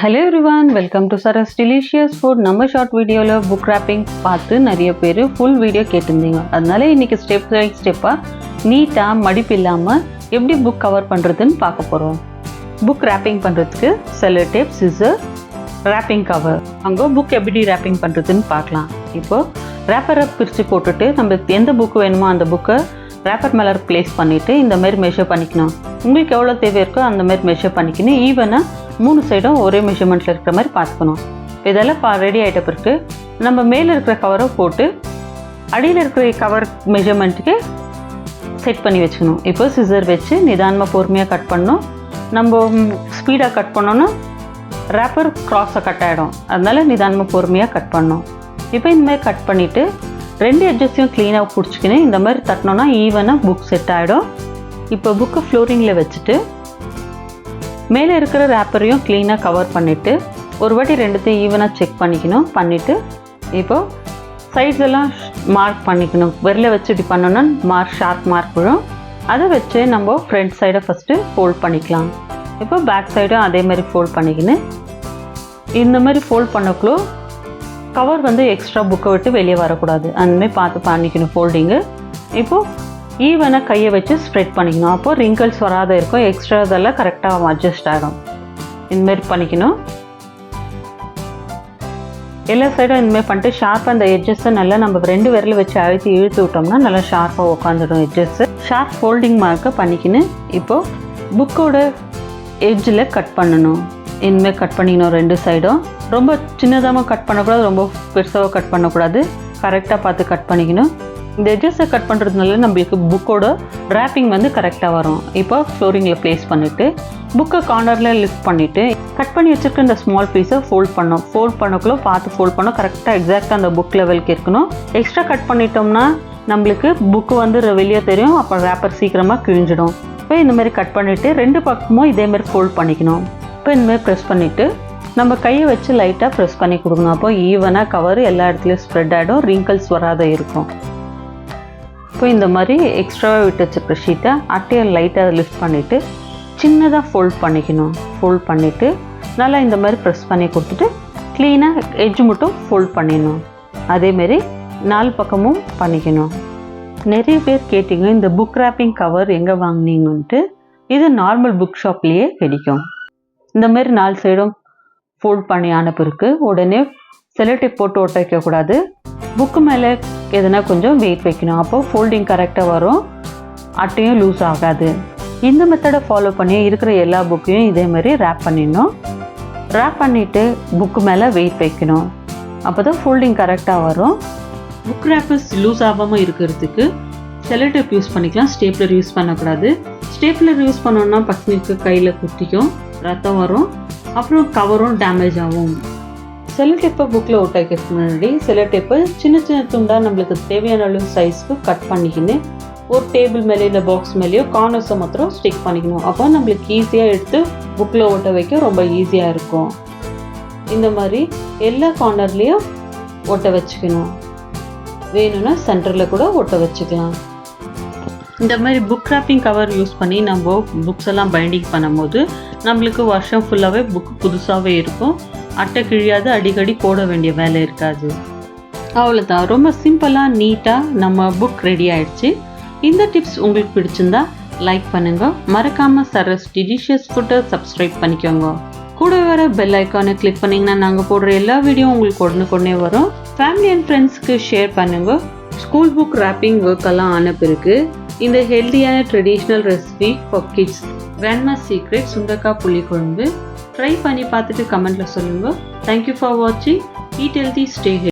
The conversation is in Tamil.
Hello everyone, welcome to SarasDeliciousFood. நம்ம ஷார்ட் வீடியோல புக் ராப்பிங் பார்த்து நிறைய பேர் ஃபுல் வீடியோ கேட்டிருந்தீங்க. அதனால இன்னைக்கு ஸ்டெப் பை ஸ்டெப்பா நீட்டா மடிப்பு இல்லாம எப்படி புக் கவர் பண்றதுன்னு பார்க்க போறோம். புக் ராப்பிங் பண்றதுக்கு cello tape, scissor, wrapping cover. அங்க புக் எப்படி ராப்பிங் பண்றதுன்னு பார்க்கலாம். இப்போ ராப்பரை பிரித்து போட்டுட்டு நம்ம எந்த புக் வேணுமோ அந்த புக்கை ராப்பர் மேலே ப்ளேஸ் பண்ணிவிட்டு இந்த மாதிரி மெஷர் பண்ணிக்கணும். உங்களுக்கு எவ்வளோ தேவை இருக்கோ அந்த மாதிரி மெஷர் பண்ணிக்கணும். ஈவனாக 3 சைடும் ஒரே மெஷர்மெண்ட்டில் இருக்கிற மாதிரி பார்த்துக்கணும். இதெல்லாம் ரெடி ஆகிட்ட பிறகு நம்ம மேலே இருக்கிற கவரை போட்டு அடியில் இருக்கிற கவர் மெஷர்மெண்ட்டுக்கு செட் பண்ணி வச்சுக்கணும். இப்போ சிசர் வச்சு நிதானமாக பொறுமையாக கட் பண்ணணும். நம்ம ஸ்பீடாக கட் பண்ணோன்னா ராப்பர் க்ராஸை கட் ஆகிடும். அதனால நிதானமாக பொறுமையாக கட் பண்ணணும். இப்போ இந்த மாதிரி கட் பண்ணிவிட்டு 2 எட்ஜஸையும் க்ளீனாக பிடிச்சிக்கின்னு இந்த மாதிரி தட்டினோன்னா ஈவனாக புக் செட் ஆகிடும். இப்போ புக்கை ஃப்ளோரிங்கில் வச்சுட்டு மேலே இருக்கிற ராப்பரையும் க்ளீனாக கவர் பண்ணிவிட்டு ஒரு வாட்டி 2த்தையும் ஈவனாக செக் பண்ணிவிட்டு இப்போது சைட்ஸ் எல்லாம் மார்க் பண்ணிக்கணும். விரலை வச்சு இப்படி பண்ணோன்னா ஷார்ப் மார்க் விழும். அதை வச்சு நம்ம ஃப்ரண்ட் சைடை ஃபஸ்ட்டு ஃபோல்ட் பண்ணிக்கலாம். இப்போ பேக் சைடும் அதே மாதிரி ஃபோல்ட் பண்ணிக்கின்னு இந்த மாதிரி ஃபோல்ட் பண்ணக்குள்ளோ கவர் எக்ஸ்ட்ரா புக்கை விட்டு வெளியே வரக்கூடாது. அந்தமாதிரி பார்த்து பண்ணிக்கணும் ஃபோல்டிங்கு. இப்போது ஈவனாக கையை வச்சு ஸ்ப்ரெட் பண்ணிக்கணும். அப்போது ரிங்கிள்ஸ் வராத இருக்கும். எக்ஸ்ட்ரா இதெல்லாம் கரெக்டாக அட்ஜஸ்ட் ஆகும். இந்தமாரி பண்ணிக்கணும். எல்லா சைடும் இந்தமாதிரி பண்ணிட்டு ஷார்ப்பாக அந்த எட்ஜஸை நல்லா நம்ம 2 விரல் வச்சு அழுத்தி இழுத்து விட்டோம்னா நல்லா ஷார்ப்பாக உட்காந்துடும் எட்ஜஸ்ஸு. ஷார்ப் ஃபோல்டிங் மார்க்கை பண்ணிக்கின்னு இப்போது புக்கோட எட்ஜில் கட் பண்ணணும். இந்தமாதிரி கட் பண்ணிக்கணும் 2 சைடும். ரொம்ப சின்னதாக கட் பண்ணக்கூடாது, ரொம்ப பெருசாக கட் பண்ணக்கூடாது. கரெக்டாக பார்த்து கட் பண்ணிக்கணும். இந்த எட்ஜஸை கட் பண்ணுறதுனால நம்மளுக்கு புக்கோட ராப்பிங் கரெக்டாக வரும். இப்போ ஃப்ளோரிங்கில் ப்ளேஸ் பண்ணிவிட்டு புக்கை கார்னரில் லிஃப்ட் பண்ணிவிட்டு கட் பண்ணி வச்சுருக்க இந்த ஸ்மால் பீஸை ஃபோல்ட் பண்ணோம். ஃபோல்ட் பண்ணக்குள்ளே பார்த்து ஃபோல்ட் பண்ணோம். கரெக்டாக எக்ஸாக்டாக அந்த புக் லெவலுக்கு இருக்கணும். எக்ஸ்ட்ரா கட் பண்ணிட்டோம்னா நம்மளுக்கு புக்கு வெளியே தெரியும். அப்புறம் ராப்பர் சீக்கிரமாக கிழிஞ்சிடும். இப்போ இந்தமாதிரி கட் பண்ணிவிட்டு 2 பக்கமும் இதேமாதிரி ஃபோல்ட் பண்ணிக்கணும். இப்போ இந்தமாதிரி ப்ரெஸ் பண்ணிவிட்டு நம்ம கையை வச்சு லைட்டாக ப்ரெஸ் பண்ணி கொடுக்கணும். அப்போ ஈவனாக கவர் எல்லா இடத்துலையும் ஸ்ப்ரெட் ஆகிடும். ரிங்கிள்ஸ் வராத இருக்கும். இப்போ இந்த மாதிரி எக்ஸ்ட்ராவாக விட்டு வச்சுருக்க ஷீட்டை அட்டையை லைட்டாக லிஃப்ட் பண்ணிவிட்டு சின்னதாக ஃபோல்ட் பண்ணிக்கணும். ஃபோல்ட் பண்ணிவிட்டு நல்லா இந்த மாதிரி ப்ரெஸ் பண்ணி கொடுத்துட்டு க்ளீனாக எட்ஜ் மட்டும் ஃபோல்ட் பண்ணிடணும். அதேமாரி 4 பக்கமும் பண்ணிக்கணும். நிறைய பேர் கேட்டிங்க இந்த புக் ராப்பிங் கவர் எங்கே வாங்கினீங்கன்ட்டு. இது நார்மல் புக் ஷாப்லேயே கிடைக்கும். இந்த மாதிரி 4 சைடும் ஃபோல்ட் பண்ணி அனுப்பிருக்கு. உடனே செல்லோ டேப் போட்டு ஒட்ட வைக்கக்கூடாது. புக்கு மேலே எதுனா கொஞ்சம் வெயிட் வைக்கணும். அப்போது ஃபோல்டிங் கரெக்டாக வரும். அட்டையும் லூஸ் ஆகாது. இந்த மெத்தடை ஃபாலோ பண்ணி இருக்கிற எல்லா புக்கையும் இதே மாதிரி ரேப் பண்ணிடணும். ரேப் பண்ணிவிட்டு புக்கு மேலே வெயிட் வைக்கணும். அப்போ தான் ஃபோல்டிங் கரெக்டாக வரும். புக் ரேப்பர்ஸ் லூஸ் ஆகாமல் இருக்கிறதுக்கு செல்லோ டேப் யூஸ் பண்ணிக்கலாம். ஸ்டேப்லர் யூஸ் பண்ணக்கூடாது. ஸ்டேப்லர் யூஸ் பண்ணோன்னா பசங்களுக்கு கையில் குத்திக்கும், ரத்தம் வரும், அப்புறம் கவரும் டேமேஜ் ஆகும். செல்லோ டேப்பை புக்கில் ஒட்ட வைக்கிறதுக்கு முன்னாடி செல்லோ டேப்பை சின்ன சின்ன துண்டாக நம்மளுக்கு தேவையான அளவு சைஸ்க்கு கட் பண்ணிக்கின்னு ஒரு டேபிள் மேலே இல்லை பாக்ஸ் மேலேயோ கார்னர்ஸை மாத்திரம் ஸ்டிக் பண்ணிக்கணும். அப்போ நம்மளுக்கு ஈஸியாக எடுத்து புக்கில் ஒட்ட வைக்க ரொம்ப ஈஸியாக இருக்கும். இந்த மாதிரி எல்லா கார்னர்லேயும் ஒட்ட வச்சுக்கணும். வேணும்னா சென்டரில் கூட ஒட்ட வச்சுக்கலாம். இந்த மாதிரி புக் ராப்பிங் கவர் யூஸ் பண்ணி நம்ம புக்ஸ் எல்லாம் பைண்டிங் பண்ணும்போது நம்மளுக்கு வருஷம் ஃபுல்லாகவே புக்கு புதுசாகவே இருக்கும். அட்டை கிழியாது, அடிக்கடி போட வேண்டிய வேலை இருக்காது. அவ்வளோதான். ரொம்ப சிம்பிளாக நீட்டாக நம்ம புக் ரெடி ஆயிடுச்சு. இந்த டிப்ஸ் உங்களுக்கு பிடிச்சிருந்தா லைக் பண்ணுங்க. மறக்காமல் சரஸ் டெலிஷியஸ் ஃபுட்டை சப்ஸ்கிரைப் பண்ணிக்கோங்க. கூட வர பெல் ஐக்கானை கிளிக் பண்ணிங்கன்னா நாங்கள் போடுற எல்லா வீடியோ உங்களுக்கு உடனுக்குடனே வரும். ஃபேமிலி அண்ட் ஃப்ரெண்ட்ஸ்க்கு ஷேர் பண்ணுங்க. ஸ்கூல் புக் ராப்பிங் ஒர்க்கெல்லாம் அனுப்பிருக்கு. இந்த ஹெல்த்தியான traditional recipe for kids grandma secret சுண்டக்காய் புளிக்குழம்பு ட்ரை பண்ணி பார்த்துட்டு கமெண்ட்டில் சொல்லுங்கள். தேங்க்யூ ஃபார் வாட்சிங். Eat healthy, stay healthy.